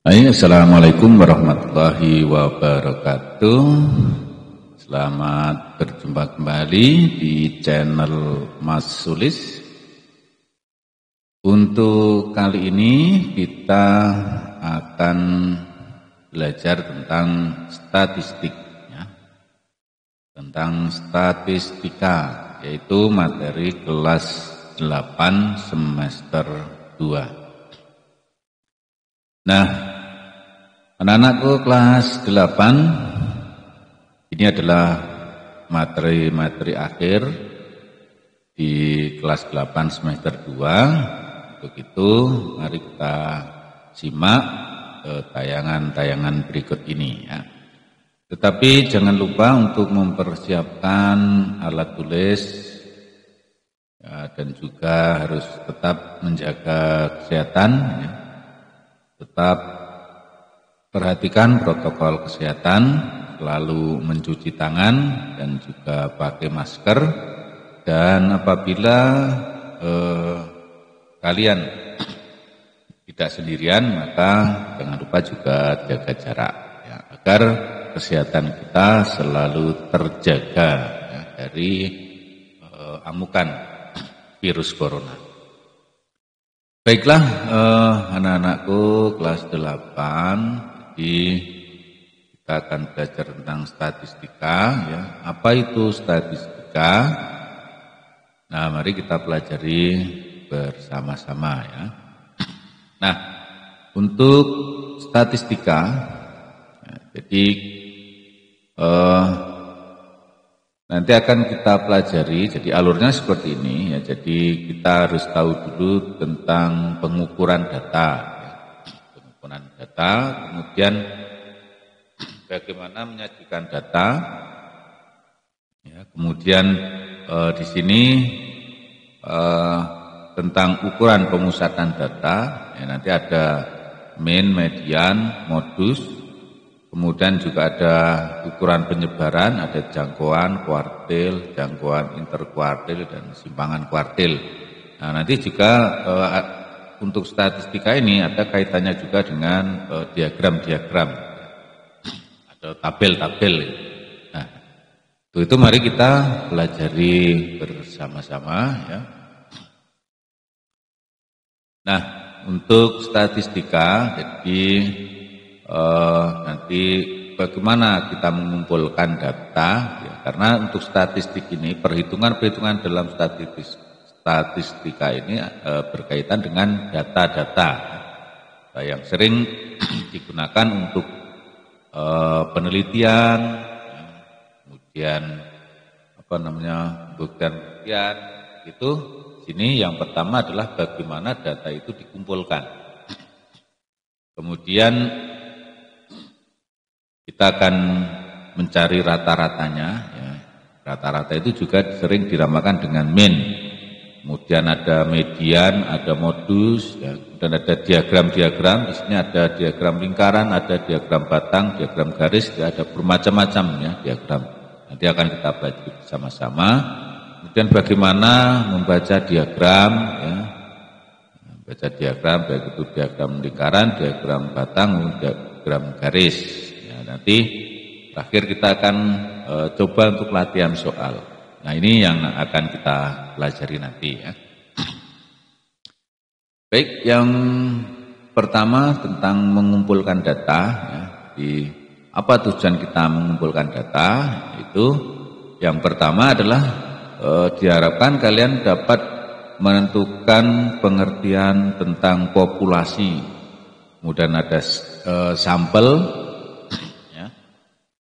Assalamualaikum warahmatullahi wabarakatuh. Selamat berjumpa kembali di channel Mas Sulis. Untuk kali ini kita akan belajar tentang statistik, ya. Tentang statistika, yaitu materi kelas 8 semester 2. Nah, anak-anakku kelas 8, ini adalah materi-materi akhir di kelas 8 semester 2. Untuk itu, mari kita simak tayangan-tayangan berikut ini, ya. Tetapi jangan lupa untuk mempersiapkan alat tulis, ya, dan juga harus tetap menjaga kesehatan, ya. Tetap perhatikan protokol kesehatan, selalu mencuci tangan dan juga pakai masker. Dan apabila kalian tidak sendirian, maka jangan lupa juga jaga jarak, ya, agar kesehatan kita selalu terjaga, ya, dari amukan virus corona. Baiklah, anak-anakku kelas 8, jadi kita akan belajar tentang statistika, ya. Apa itu statistika? Nah, mari kita pelajari bersama-sama, ya. Nah, untuk statistika, ya, jadi nanti akan kita pelajari, jadi alurnya seperti ini, ya. Jadi kita harus tahu dulu tentang pengukuran data, ya. Pengukuran data, kemudian bagaimana menyajikan data, ya. Kemudian di sini tentang ukuran pemusatan data, ya. Nanti ada mean, median, modus. Kemudian juga ada ukuran penyebaran, ada jangkauan kuartil, jangkauan interkuartil, dan simpangan kuartil. Nah, nanti juga untuk statistika ini ada kaitannya juga dengan diagram-diagram atau tabel-tabel. Nah, itu mari kita pelajari bersama-sama, ya. Nah, untuk statistika, jadi nanti bagaimana kita mengumpulkan data, ya, karena untuk statistik ini perhitungan-perhitungan dalam statistika ini berkaitan dengan data-data yang sering digunakan untuk penelitian, ya, kemudian penelitian itu. Sini yang pertama adalah bagaimana data itu dikumpulkan. Kemudian kita akan mencari rata-ratanya, ya. Rata-rata itu juga sering dinamakan dengan mean. Kemudian ada median, ada modus, ya. Dan ada diagram-diagram. Di sini ada diagram lingkaran, ada diagram batang, diagram garis, ya, ada bermacam-macam, ya, diagram. Nanti akan kita pelajari bersama-sama. Kemudian bagaimana membaca diagram, ya. Membaca diagram, baik itu diagram lingkaran, diagram batang, diagram garis. Nanti terakhir kita akan coba untuk latihan soal. Nah, ini yang akan kita pelajari nanti, ya. Baik, yang pertama tentang mengumpulkan data, ya. Apa tujuan kita mengumpulkan data? Itu yang pertama adalah diharapkan kalian dapat menentukan pengertian tentang populasi. Kemudian ada sampel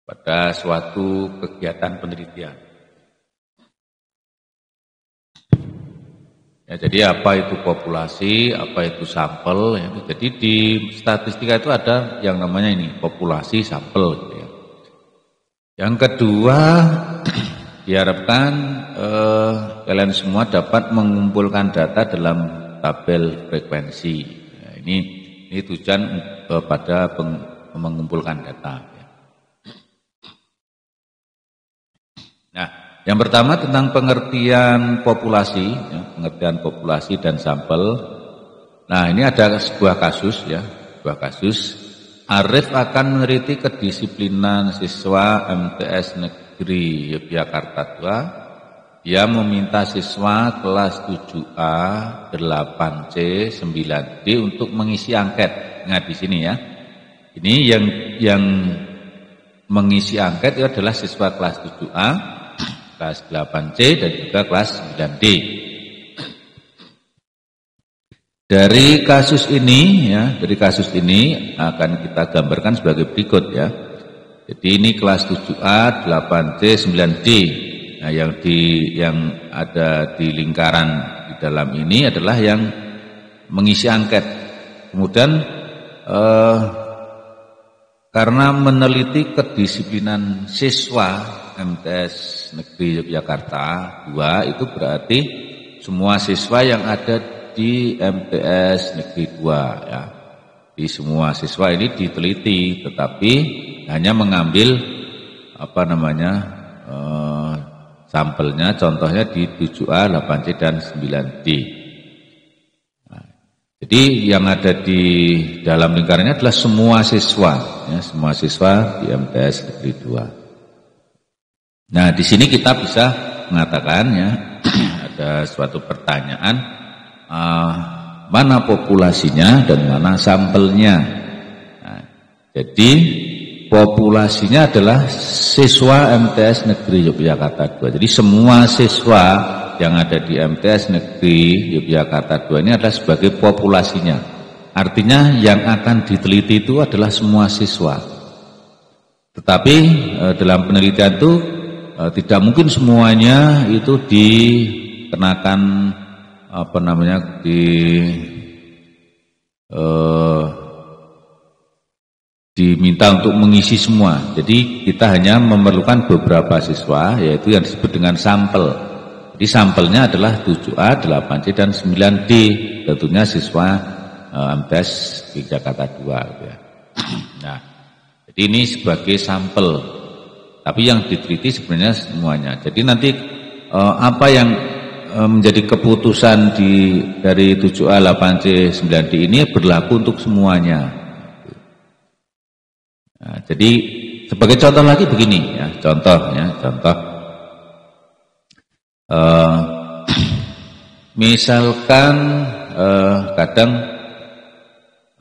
pada suatu kegiatan penelitian. Ya, jadi apa itu populasi, apa itu sampel, ya. Jadi di statistika itu ada yang namanya ini, populasi, sampel, gitu, ya. Yang kedua, diharapkan kalian semua dapat mengumpulkan data dalam tabel frekuensi. Ya, ini tujuan pada mengumpulkan data. Nah, yang pertama tentang pengertian populasi, ya, pengertian populasi dan sampel. Nah, ini ada sebuah kasus, ya, sebuah kasus Arif akan meneliti kedisiplinan siswa MTS Negeri Yogyakarta II. Dia meminta siswa kelas 7A, 8C, 9D untuk mengisi angket. Nah di sini ya. Ini yang mengisi angket itu adalah siswa kelas 7A, kelas 8C dan juga kelas 9D. Dari kasus ini akan kita gambarkan sebagai berikut ya. Jadi ini kelas 7A, 8C, 9D. Nah, yang ada di lingkaran di dalam ini adalah yang mengisi angket. Kemudian karena meneliti kedisiplinan siswa MTS Negeri Yogyakarta II itu berarti semua siswa yang ada di MTS Negeri 2 ya. Di semua siswa ini diteliti, tetapi hanya mengambil sampelnya, contohnya di 7A, 8C dan 9D. Nah, jadi yang ada di dalam lingkarannya adalah semua siswa, ya, semua siswa di MTS Negeri 2. Nah, di sini kita bisa mengatakan ya, ada suatu pertanyaan, mana populasinya dan mana sampelnya. Nah, jadi populasinya adalah siswa MTS Negeri Yogyakarta II. Jadi semua siswa yang ada di MTS Negeri Yogyakarta II ini adalah sebagai populasinya. Artinya yang akan diteliti itu adalah semua siswa. Tetapi dalam penelitian itu tidak mungkin semuanya itu dikenakan diminta untuk mengisi semua. Jadi kita hanya memerlukan beberapa siswa, yaitu yang disebut dengan sampel. Jadi sampelnya adalah 7A, 8C dan 9D, tentunya siswa MTS Yogyakarta II ya. Nah, jadi ini sebagai sampel. Tapi yang diteliti sebenarnya semuanya. Jadi nanti apa yang menjadi keputusan dari 7A, 8C, 9D ini berlaku untuk semuanya. Nah, jadi sebagai contoh lagi begini ya, contoh misalkan kadang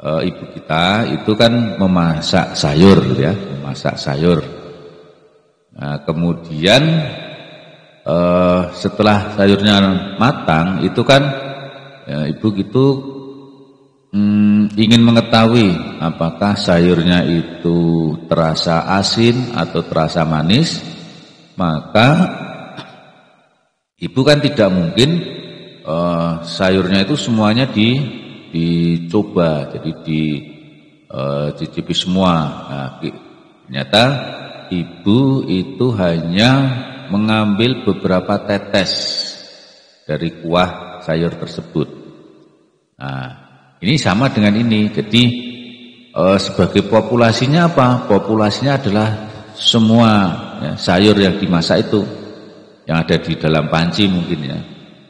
ibu kita itu kan memasak sayur gitu ya, memasak sayur. Nah, kemudian setelah sayurnya matang itu kan ibu gitu ingin mengetahui apakah sayurnya itu terasa asin atau terasa manis, maka ibu kan tidak mungkin sayurnya itu semuanya dicoba, jadi dicicipi semua. Nah, ternyata ibu itu hanya mengambil beberapa tetes dari kuah sayur tersebut. Nah, ini sama dengan ini. Jadi sebagai populasinya apa? Populasinya adalah semua ya, sayur yang dimasak itu, yang ada di dalam panci mungkin ya.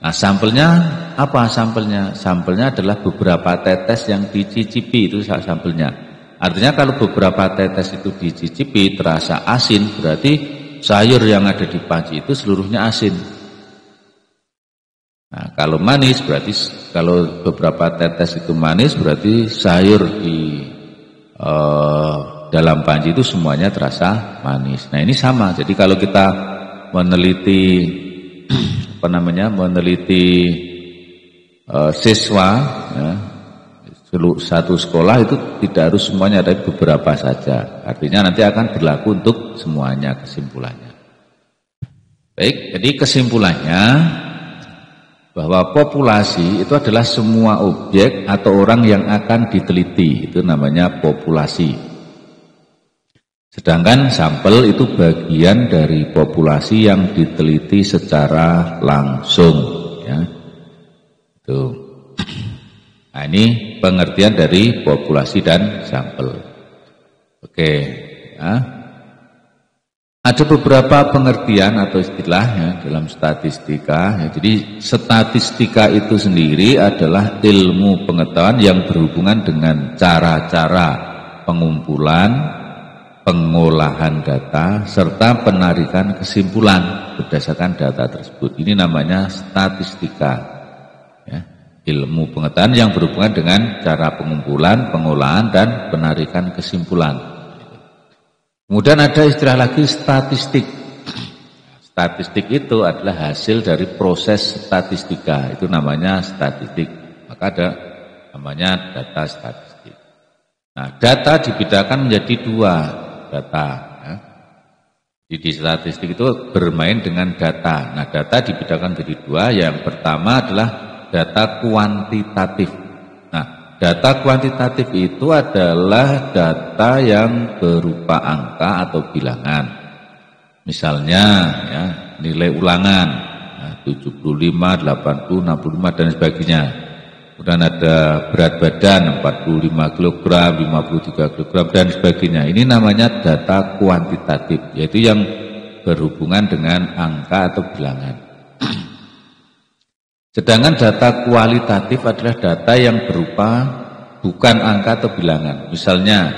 Nah, sampelnya apa? Sampelnya adalah beberapa tetes yang dicicipi, itu sampelnya. Artinya kalau beberapa tetes itu dicicipi terasa asin, berarti sayur yang ada di panci itu seluruhnya asin. Nah, kalau manis berarti, kalau beberapa tetes itu manis berarti sayur di dalam panci itu semuanya terasa manis. Nah, ini sama. Jadi kalau kita meneliti siswa ya, satu sekolah itu tidak harus semuanya, tapi beberapa saja. Artinya nanti akan berlaku untuk semuanya kesimpulannya. Baik, jadi kesimpulannya bahwa populasi itu adalah semua objek atau orang yang akan diteliti, itu namanya populasi. Sedangkan sampel itu bagian dari populasi yang diteliti secara langsung ya. Itu. Nah, ini pengertian dari populasi dan sampel. Oke ya. Ada beberapa pengertian atau istilah ya, dalam statistika ya. Jadi statistika itu sendiri adalah ilmu pengetahuan yang berhubungan dengan cara-cara pengumpulan, pengolahan data, serta penarikan kesimpulan berdasarkan data tersebut. Ini namanya statistika, ya, ilmu pengetahuan yang berhubungan dengan cara pengumpulan, pengolahan, dan penarikan kesimpulan. Kemudian ada istilah lagi statistik. Statistik itu adalah hasil dari proses statistika, itu namanya statistik. Maka ada namanya data statistik. Nah, data dibedakan menjadi dua data. Ya. Di statistik itu bermain dengan data. Nah, data dibedakan menjadi dua. Yang pertama adalah data kuantitatif. Nah, data kuantitatif itu adalah data yang berupa angka atau bilangan. Misalnya, ya, nilai ulangan, ya, 75, 80, 65, dan sebagainya. Kemudian ada berat badan 45 kg, 53 kg, dan sebagainya. Ini namanya data kuantitatif, yaitu yang berhubungan dengan angka atau bilangan. Sedangkan data kualitatif adalah data yang berupa bukan angka atau bilangan. Misalnya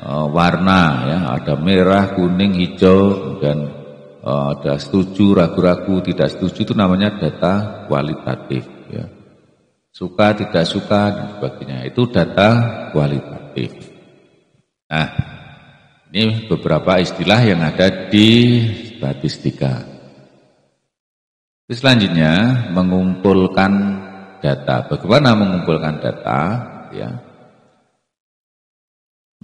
warna, ya, ada merah, kuning, hijau, dan ada setuju, ragu-ragu, tidak setuju, itu namanya data kualitatif, ya. Suka, tidak suka, dan sebagainya, itu data kualitatif. Nah, ini beberapa istilah yang ada di statistika. Selanjutnya, mengumpulkan data. Bagaimana mengumpulkan data? Ya.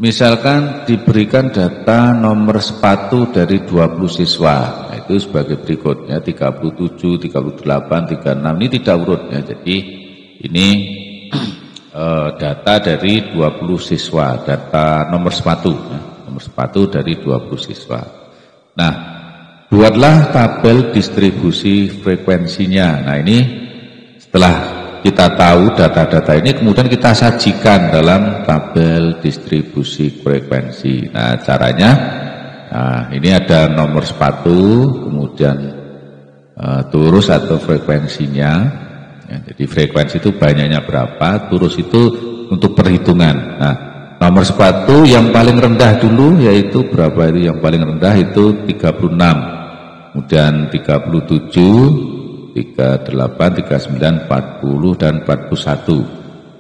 Misalkan diberikan data nomor sepatu dari 20 siswa, nah, itu sebagai berikutnya 37, 38, 36, ini tidak urut, ya. Jadi ini data dari 20 siswa, data nomor sepatu, ya. Nomor sepatu dari 20 siswa. Nah, buatlah tabel distribusi frekuensinya. Nah, ini setelah kita tahu data-data ini, kemudian kita sajikan dalam tabel distribusi frekuensi. Nah, caranya, nah, ini ada nomor sepatu, kemudian turus atau frekuensinya. Ya, jadi frekuensi itu banyaknya berapa, turus itu untuk perhitungan. Nah, nomor sepatu yang paling rendah dulu, yaitu berapa itu? Yang paling rendah itu 36, kemudian 37, 38, 39, 40, dan 41.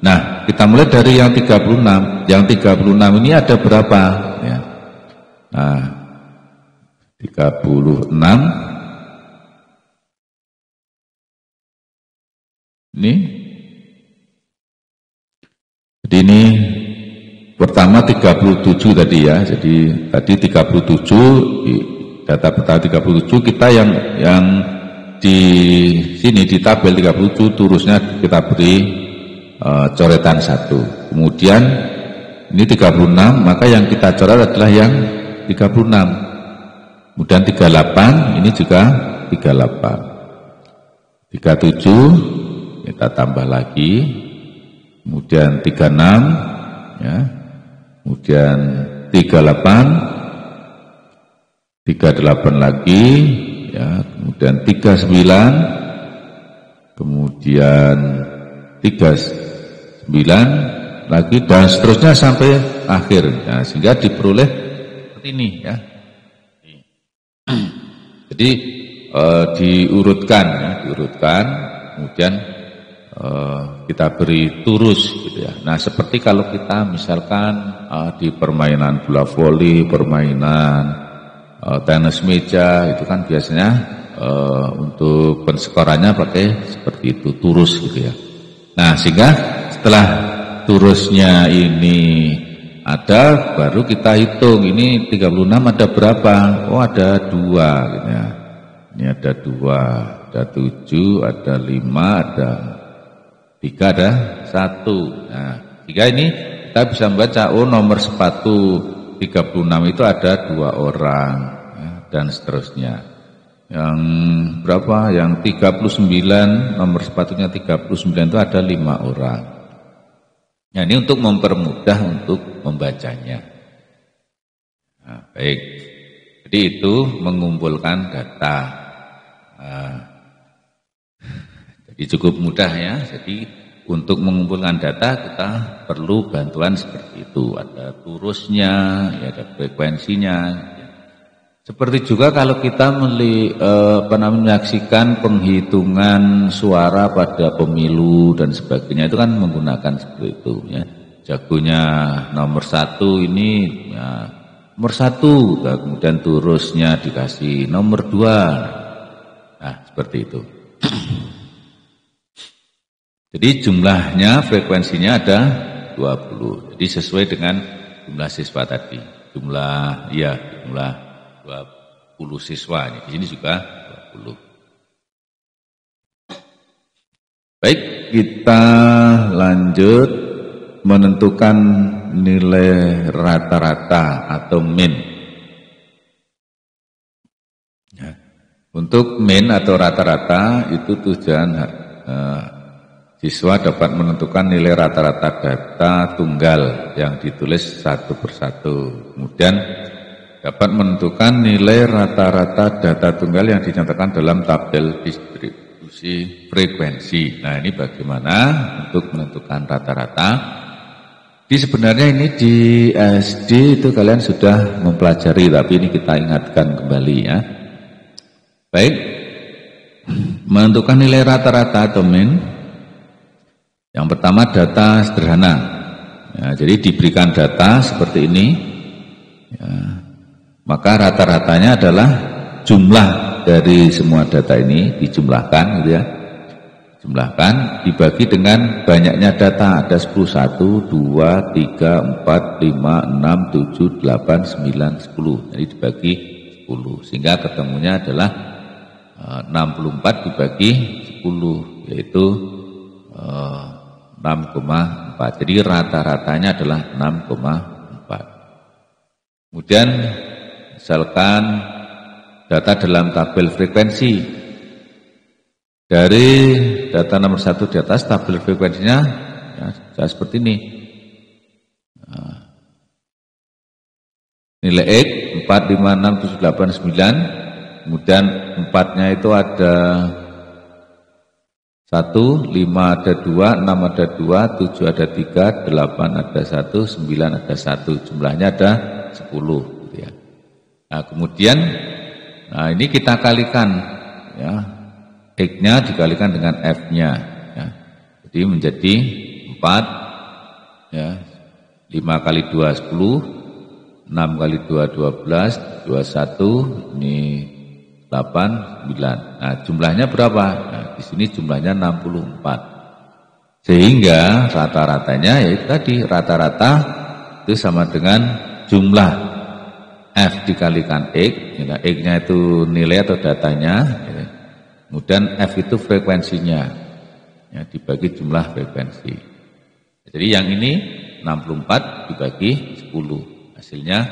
Nah, kita mulai dari yang 36. Yang 36 ini ada berapa? Ya. Nah, 36 ini. Jadi ini pertama 37 tadi, ya. Jadi tadi 37, data pertama 37, kita yang di sini di tabel 37 turusnya kita beri coretan 1. Kemudian ini 36, maka yang kita coret adalah yang 36. Kemudian 38, ini juga 38. 37 kita tambah lagi. Kemudian 36, ya. Kemudian 38, 38 lagi, ya. Kemudian 39, kemudian 39 lagi, dan seterusnya sampai akhir, ya, sehingga diperoleh seperti ini, ya. Jadi diurutkan, ya, diurutkan, kemudian kita beri turus, gitu, ya. Nah, seperti kalau kita misalkan di permainan bola voli, permainan tenis meja, itu kan biasanya untuk penskorannya pakai seperti itu, turus, gitu, ya. Nah, sehingga setelah turusnya ini ada, baru kita hitung ini 36 ada berapa? Oh, ada 2, gitu, ya. Ini ada 2, ada 7, ada 5, ada 3, ada 1. Nah, jika ini kita bisa membaca, oh, nomor sepatu 36 itu ada 2 orang, ya, dan seterusnya. Yang berapa? Yang 39, nomor sepatunya 39 itu ada 5 orang. Nah, ini untuk mempermudah untuk membacanya. Nah, baik. Jadi itu mengumpulkan data. Nah, jadi cukup mudah, ya. Jadi untuk mengumpulkan data kita perlu bantuan seperti itu. Ada turusnya, ya, ada frekuensinya. Seperti juga kalau kita menyaksikan penghitungan suara pada pemilu dan sebagainya, itu kan menggunakan seperti itu. Ya. Jagonya nomor 1 ini, ya, nomor 1, kemudian turusnya dikasih nomor 2. Nah, seperti itu. Jadi jumlahnya, frekuensinya ada 20. Jadi sesuai dengan jumlah siswa tadi. Jumlah 20 siswa. Di sini juga 20. Baik, kita lanjut menentukan nilai rata-rata atau min. Ya. Untuk min atau rata-rata itu tujuan siswa dapat menentukan nilai rata-rata data tunggal yang ditulis satu persatu. Kemudian dapat menentukan nilai rata-rata data tunggal yang dinyatakan dalam tabel distribusi frekuensi. Nah, ini bagaimana untuk menentukan rata-rata. Sebenarnya ini di SD itu kalian sudah mempelajari, tapi ini kita ingatkan kembali ya. Baik, menentukan nilai rata-rata atau min. Yang pertama data sederhana. Ya, jadi diberikan data seperti ini. Ya, maka rata-ratanya adalah jumlah dari semua data ini dijumlahkan, gitu ya. Jumlahkan dibagi dengan banyaknya data, ada 10, 1, 2, 3, 4, 5, 6, 7, 8, 9, 10. Jadi dibagi 10 sehingga ketemunya adalah 64 dibagi 10, yaitu 6,4. Jadi rata-ratanya adalah 6,4. Kemudian misalkan data dalam tabel frekuensi. Dari data nomor 1 di atas, tabel frekuensinya ya, seperti ini. Nilai X 4, 5, 6, 7, 8, 9. Kemudian 4-nya itu ada 1, 5 ada 2, 6 ada 2, 7 ada 3, 8 ada 1, 9 ada 1. Jumlahnya ada 10. Gitu ya. Nah, kemudian ini kita kalikan ya. X-nya dikalikan dengan F-nya ya. Jadi menjadi 4 ya. 5 kali 2 10, 6 kali 2 12, 21 ini 8, 9. Nah, jumlahnya berapa? Nah, di sini jumlahnya 64. Sehingga rata-ratanya yaitu tadi, rata-rata itu sama dengan jumlah F dikalikan X, ya, X-nya itu nilai atau datanya, ya. Kemudian F itu frekuensinya, ya, dibagi jumlah frekuensi. Jadi yang ini 64 dibagi 10, hasilnya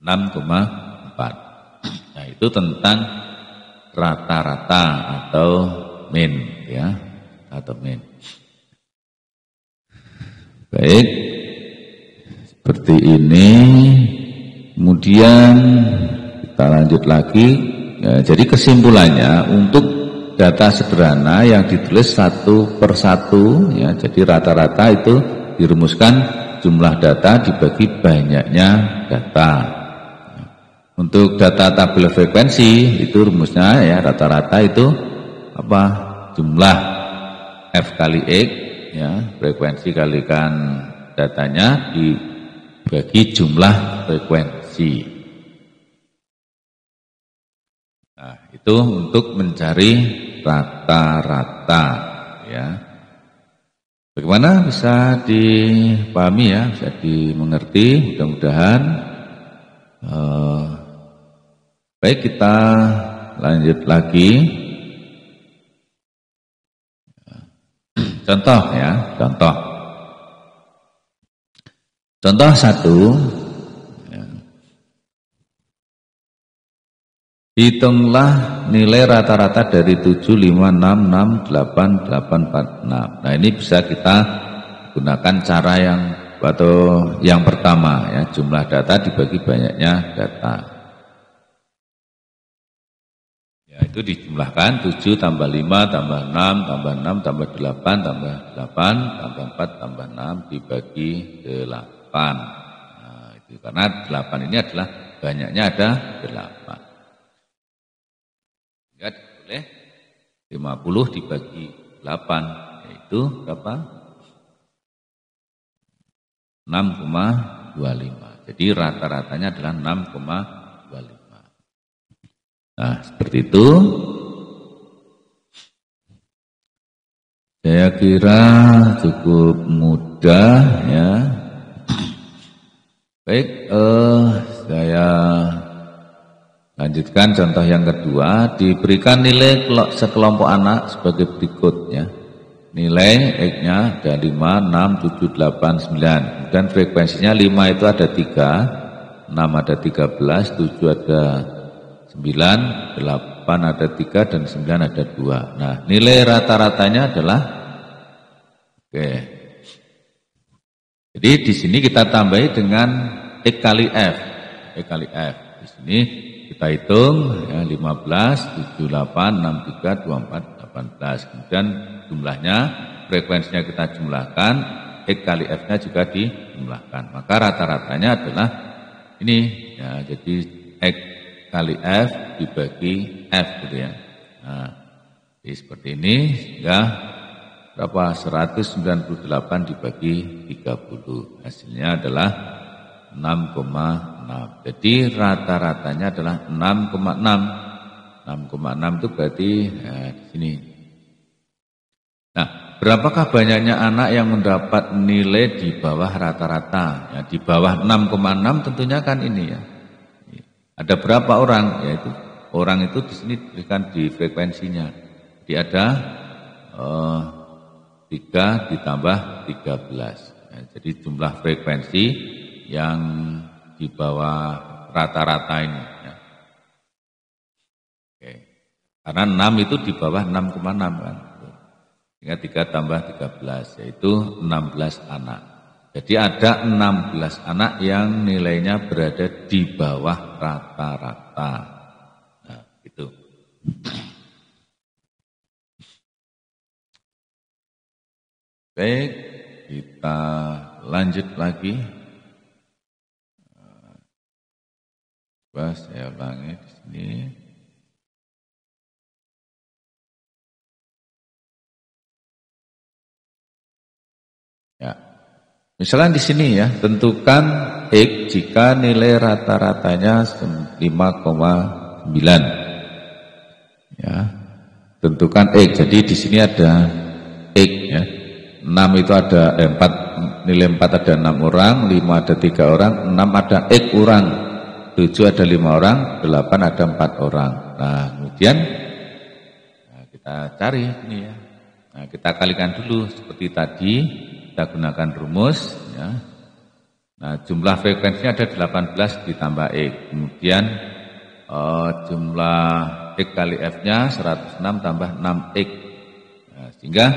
6,4. Nah, itu tentang rata-rata atau min, ya, atau min. Baik, seperti ini. Kemudian kita lanjut lagi. Ya, jadi kesimpulannya untuk data sederhana yang ditulis satu per satu, ya, jadi rata-rata itu dirumuskan jumlah data dibagi banyaknya data. Untuk data tabel frekuensi itu rumusnya ya rata-rata itu apa? Jumlah F kali X, ya, frekuensi kalikan datanya dibagi jumlah frekuensi. Nah, itu untuk mencari rata-rata ya. Bagaimana bisa dipahami ya, bisa dimengerti, mudah-mudahan. Baik, kita lanjut lagi. Contoh ya, contoh. Contoh 1. Hitunglah nilai rata-rata dari 7, 5, 6, 6, 8, 8, 4, 6. Nah, ini bisa kita gunakan cara yang pertama ya, jumlah data dibagi banyaknya data. Ya, itu dijumlahkan 7 tambah 5 tambah 6 tambah 6 tambah 8 tambah 8 tambah 4 tambah 6 dibagi 8. Nah, itu karena 8 ini adalah banyaknya ada 8. Sehingga boleh 50 dibagi 8 yaitu berapa? 6,25. Jadi rata-ratanya adalah 6,25. Nah, seperti itu. Saya kira cukup mudah ya. Baik, saya lanjutkan contoh yang kedua. Diberikan nilai sekelompok anak sebagai berikut ya. Nilai X-nya ada 5, 6, 7, 8, 9. Kemudian frekuensinya 5 itu ada 3, 6 ada 13, 7 ada 9, 8 ada 3, dan 9 ada 2. Nah, nilai rata-ratanya adalah oke. Jadi di sini kita tambahi dengan X kali F. X kali F. Di sini kita hitung ya, 15, 7, 8, 6, 3, 24, 18. Kemudian jumlahnya, frekuensinya kita jumlahkan, X kali F-nya juga dijumlahkan. Maka rata-ratanya adalah ini ya, jadi X kali F dibagi F gitu ya. Nah, jadi seperti ini sehingga berapa? 198 dibagi 30. Hasilnya adalah 6,6. Jadi rata-ratanya adalah 6,6. 6,6 itu berarti ya, di sini. Nah, berapakah banyaknya anak yang mendapat nilai di bawah rata-rata? Ya, di bawah 6,6 tentunya kan ini ya. Ada berapa orang? Yaitu orang itu di sini diberikan di frekuensinya. Jadi ada 3 ditambah 13. Ya, jadi jumlah frekuensi yang di bawah rata-rata ini. Ya. Oke. Karena 6 itu di bawah 6,6 kan. Sehingga 3 tambah 13 yaitu 16 anak. Jadi ada 16 anak yang nilainya berada di bawah rata-rata. Nah, gitu. Baik, kita lanjut lagi. Coba saya ulangi di sini. Ya. Misalnya di sini ya, tentukan X jika nilai rata-ratanya 5,9. Ya. Tentukan X. Jadi di sini ada X ya. 6 itu ada 4, nilai 4 ada 6 orang, 5 ada 3 orang, 6 ada X orang, 7 ada 5 orang, 8 ada 4 orang. Nah, kemudian kita cari ini ya. Nah, kita kalikan dulu seperti tadi. Kita gunakan rumus ya. Nah, jumlah frekuensinya ada 18 ditambah X. Kemudian jumlah X kali F-nya 106 tambah 6X. Nah, sehingga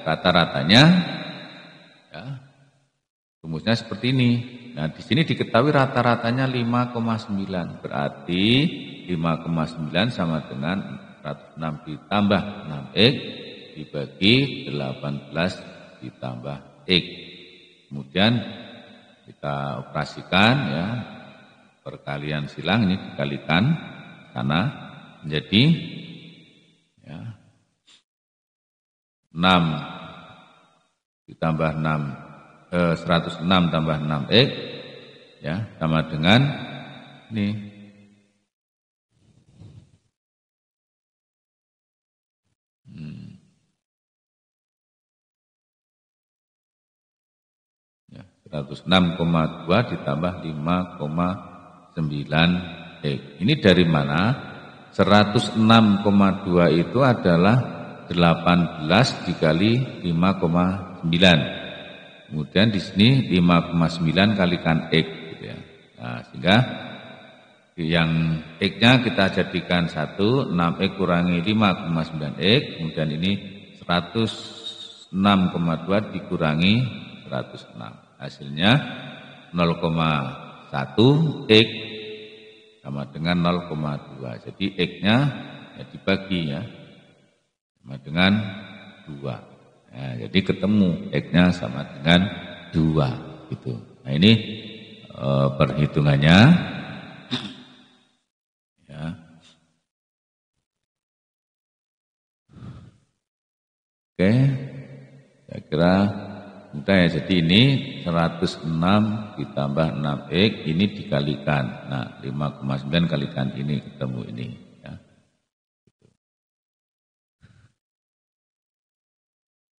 rata-ratanya ya, rumusnya seperti ini. Nah, di sini diketahui rata-ratanya 5,9. Berarti 5,9 sama dengan 106 ditambah 6X dibagi 18 ditambah X. Kemudian kita operasikan ya, perkalian silang ini dikalikan karena menjadi ya, 6 ditambah 106 tambah 6X ya, sama dengan ini ya, 106,2 ditambah 5,9X. Ini dari mana? 106,2 itu adalah 18 dikali 5,9. Kemudian di sini 5,9 kalikan X gitu ya. Nah, sehingga yang X-nya kita jadikan 1, 6X kurangi 5,9X, kemudian ini 106,2 dikurangi 106. Hasilnya 0,1 X sama dengan 0,2. Jadi X-nya ya dibagi ya, sama dengan 2. Nah, jadi ketemu X-nya sama dengan 2 gitu. Nah ini perhitungannya ya. Oke, saya kira mudah ya. Jadi ini 106 ditambah 6X ini dikalikan. Nah 5,9 kalikan ini ketemu ini ya.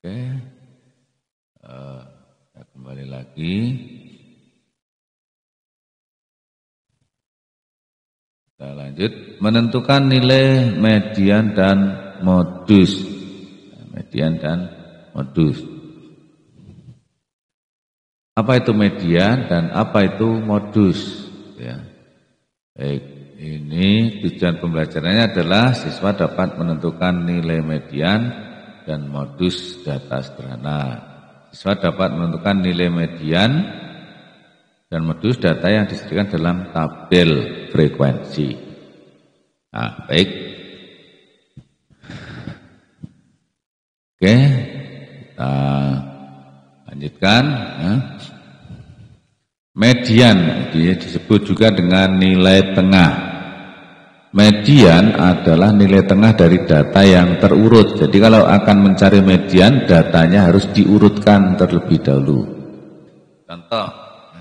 Oke, kita kembali lagi. Kita lanjut, menentukan nilai median dan modus. Median dan modus. Apa itu median dan apa itu modus? Ya. Baik, ini tujuan pembelajarannya adalah siswa dapat menentukan nilai median dan modus data sederhana. Siswa dapat menentukan nilai median dan modus data yang disediakan dalam tabel frekuensi. Nah, baik. Oke, kita lanjutkan. Ya. Median disebut juga dengan nilai tengah. Median adalah nilai tengah dari data yang terurut. Jadi kalau akan mencari median, datanya harus diurutkan terlebih dahulu. Contoh,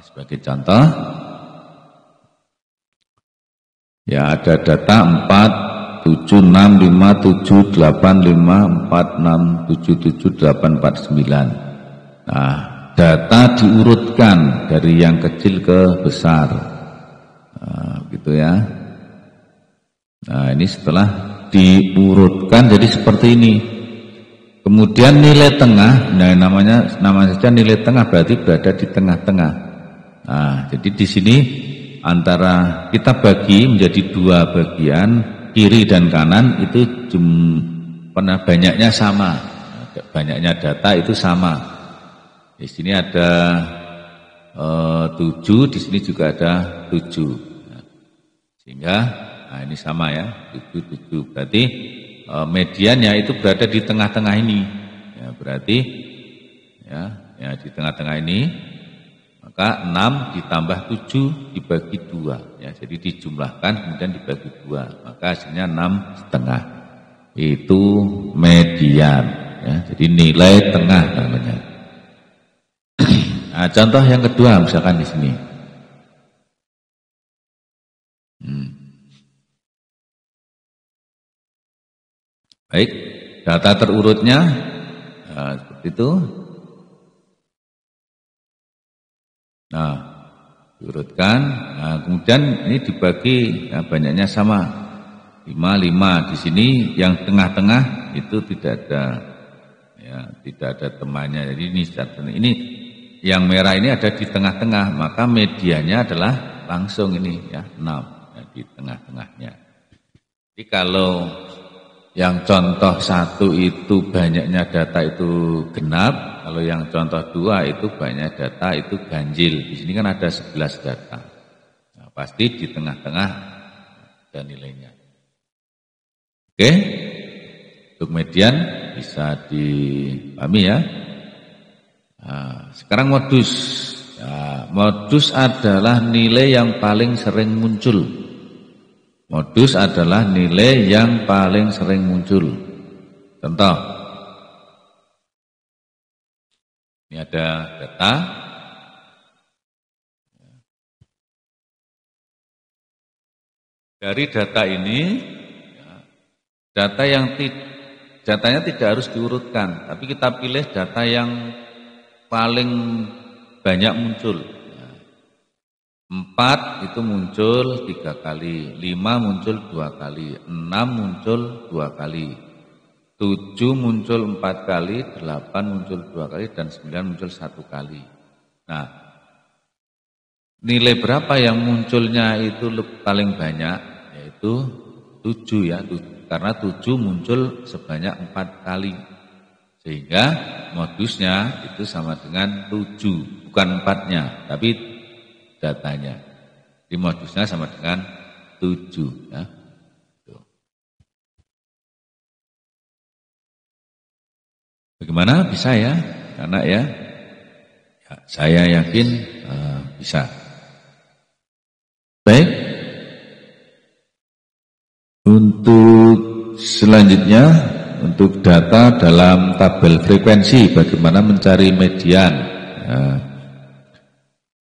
sebagai contoh, ya ada data 4, 7, 6, 5, 7, 8, 5, 4, 6, 7, 7, 8, 4, 9. Nah, data diurutkan dari yang kecil ke besar. Nah, gitu ya. Nah, ini setelah diurutkan jadi seperti ini. Kemudian nilai tengah, nah nama saja nilai tengah berarti berada di tengah-tengah. Nah, jadi di sini antara kita bagi menjadi 2 bagian, kiri dan kanan itu banyaknya sama. Banyaknya data itu sama. Di sini ada 7, di sini juga ada 7. Nah, sehingga nah ini sama ya, 7, berarti mediannya itu berada di tengah-tengah ini. Ya, berarti ya di tengah-tengah ini, maka 6 ditambah 7 dibagi 2. Ya, jadi dijumlahkan kemudian dibagi 2, maka hasilnya 6,5. Itu median. Ya, jadi nilai tengah namanya. Nah, contoh yang kedua misalkan di sini. Baik, data terurutnya seperti itu. Nah, diurutkan. Nah, kemudian ini dibagi, ya, banyaknya sama 5. Di sini yang tengah-tengah itu tidak ada, ya, tidak ada temannya. Jadi ini yang merah ini ada di tengah-tengah, maka medianya adalah langsung ini ya 6 ya, di tengah-tengahnya. Jadi kalau yang contoh 1 itu banyaknya data itu genap, kalau yang contoh 2 itu banyak data itu ganjil. Di sini kan ada 11 data. Nah, pasti di tengah-tengah ada nilainya. Oke, untuk median bisa dipahami ya. Nah, sekarang modus. Nah, modus adalah nilai yang paling sering muncul. Modus adalah nilai yang paling sering muncul. Contoh, ini ada data. Dari data ini, datanya tidak harus diurutkan, tapi kita pilih data yang paling banyak muncul. 4 itu muncul 3 kali, 5 muncul 2 kali, 6 muncul 2 kali, 7 muncul 4 kali, 8 muncul 2 kali, dan 9 muncul 1 kali. Nah, nilai berapa yang munculnya itu paling banyak? Yaitu 7 ya, karena 7 muncul sebanyak 4 kali. Sehingga modusnya itu sama dengan 7, bukan 4-nya, tapi datanya. Di modusnya sama dengan 7 ya. Bagaimana? Bisa ya, anak ya? Ya, saya yakin bisa. Baik. Untuk selanjutnya, untuk data dalam tabel frekuensi, bagaimana mencari median. Ya.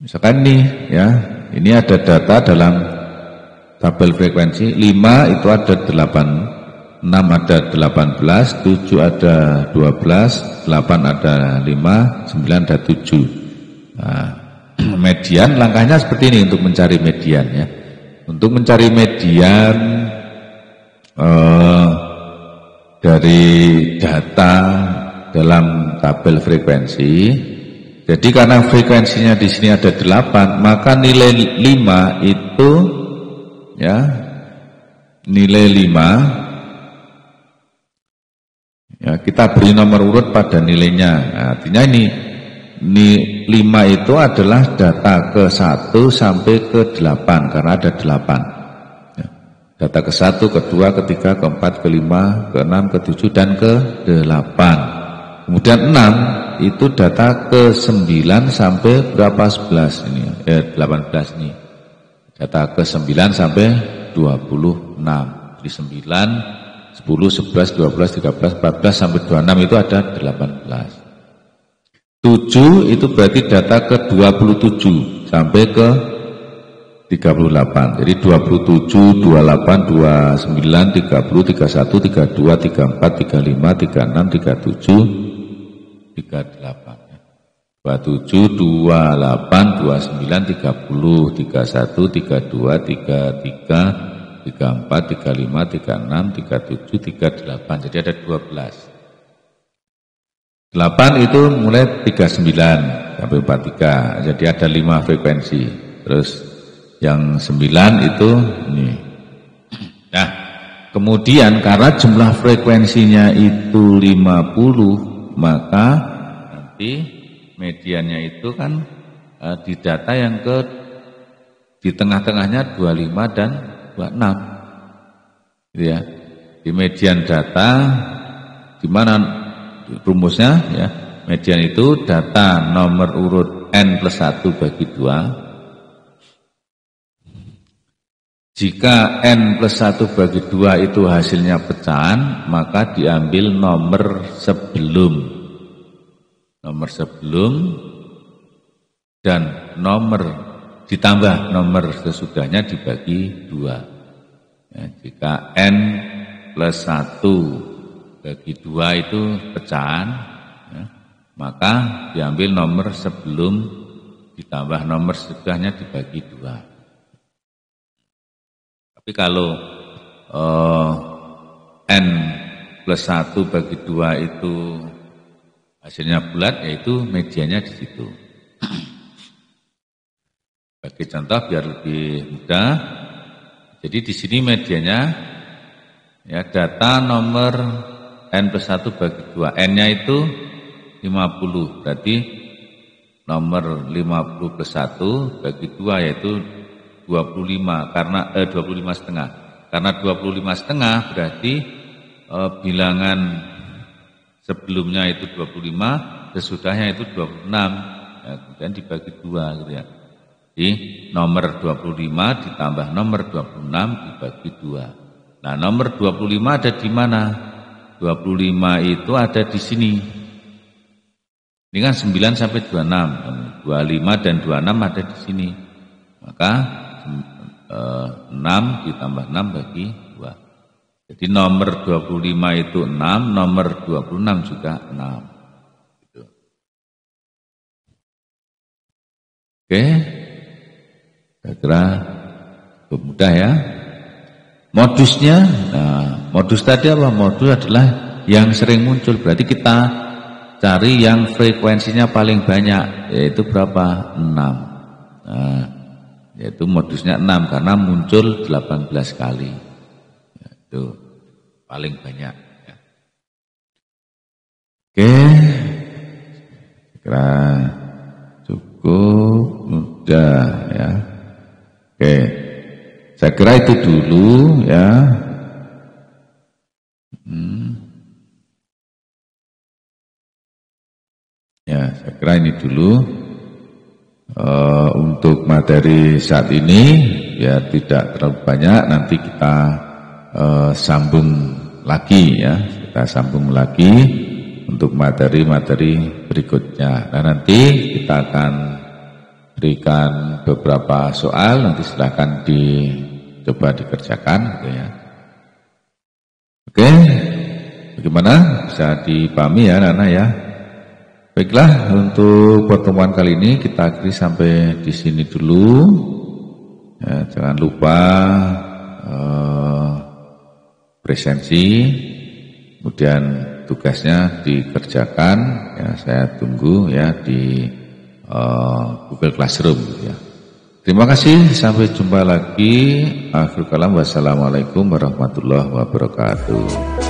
Misalkan nih, ya, ini ada data dalam tabel frekuensi, 5 itu ada 8, 6 ada 18, 7 ada 12, 8 ada 5, 9 ada 7. Nah, median langkahnya seperti ini untuk mencari median ya. Untuk mencari median dari data dalam tabel frekuensi. Jadi karena frekuensinya di sini ada 8, maka nilai 5 itu ya, nilai 5 ya, kita beri nomor urut pada nilainya. Nah, artinya ini 5 itu adalah data ke 1 sampai ke 8 karena ada 8 ya. Data ke 1, ke 2, ke 3, ke 4, ke 5, ke 6, ke 7 dan ke 8. Kemudian 6 itu data ke 9 sampai berapa? 11 ini 18 ini. Data ke 9 sampai 26. Jadi 9, 10, 11, 12, 13, 14 sampai 26 itu ada 18. 7 itu berarti data ke 27 sampai ke 38. Jadi 27, 28, 29, 30, 31, 32, 34, 35, 36, 37, 38. 27, 28, 29, 30, 31, 32, 33, 34, 35, 36, 37, 38. Jadi ada 12. 8 itu mulai 39 sampai 43. Jadi ada 5 frekuensi. Terus yang 9 itu ini. Nah, kemudian karena jumlah frekuensinya itu 50, maka nanti mediannya itu kan di data yang di tengah-tengahnya 25 dan 26. Gitu ya. Di median data di mana rumusnya ya, median itu data nomor urut n plus 1 bagi 2. Jika n plus 1 bagi 2 itu hasilnya pecahan, maka diambil nomor sebelum dan nomor ditambah nomor sesudahnya dibagi 2 ya, jika n plus 1 bagi 2 itu pecahan ya, maka diambil nomor sebelum ditambah nomor sesudahnya dibagi 2. Tapi kalau n plus 1 bagi 2 itu hasilnya bulat, yaitu mediannya di situ. Bagi contoh biar lebih mudah. Jadi di sini mediannya ya, data nomor n plus 1 bagi 2. N-nya itu 50. Berarti nomor 50 plus 1 bagi 2 yaitu 25 karena 25 setengah. Karena 25 setengah berarti bilangan sebelumnya itu 25, sesudahnya itu 26. Ya, kemudian dibagi 2 gitu ya. Jadi nomor 25 ditambah nomor 26 dibagi 2. Nah, nomor 25 ada di mana? 25 itu ada di sini. Ini kan 9 sampai 26. 25 dan 26 ada di sini. Maka 6 ditambah 6 bagi 2. Jadi nomor 25 itu 6, nomor 26 juga 6. Gitu. Oke, saya kira cukup mudah ya. Modusnya, nah, modus tadi apa? Modus adalah yang sering muncul. Berarti kita cari yang frekuensinya paling banyak, yaitu berapa? 6. Nah, yaitu modusnya 6 karena muncul 18 kali. Itu paling banyak ya. Oke, kira cukup mudah ya. Oke, saya kira itu dulu ya. saya kira ini dulu untuk materi saat ini, ya tidak terlalu banyak. Nanti kita sambung lagi ya, kita sambung lagi untuk materi-materi berikutnya. Nah nanti kita akan berikan beberapa soal, nanti silahkan dicoba dikerjakan gitu ya. Oke, bagaimana? Bisa dipahami ya Nana ya? Baiklah, untuk pertemuan kali ini kita akhiri sampai di sini dulu. Ya, jangan lupa presensi, kemudian tugasnya dikerjakan. Ya, saya tunggu ya di Google Classroom. Ya. Terima kasih, sampai jumpa lagi. Akhirul kalam, wassalamualaikum warahmatullahi wabarakatuh.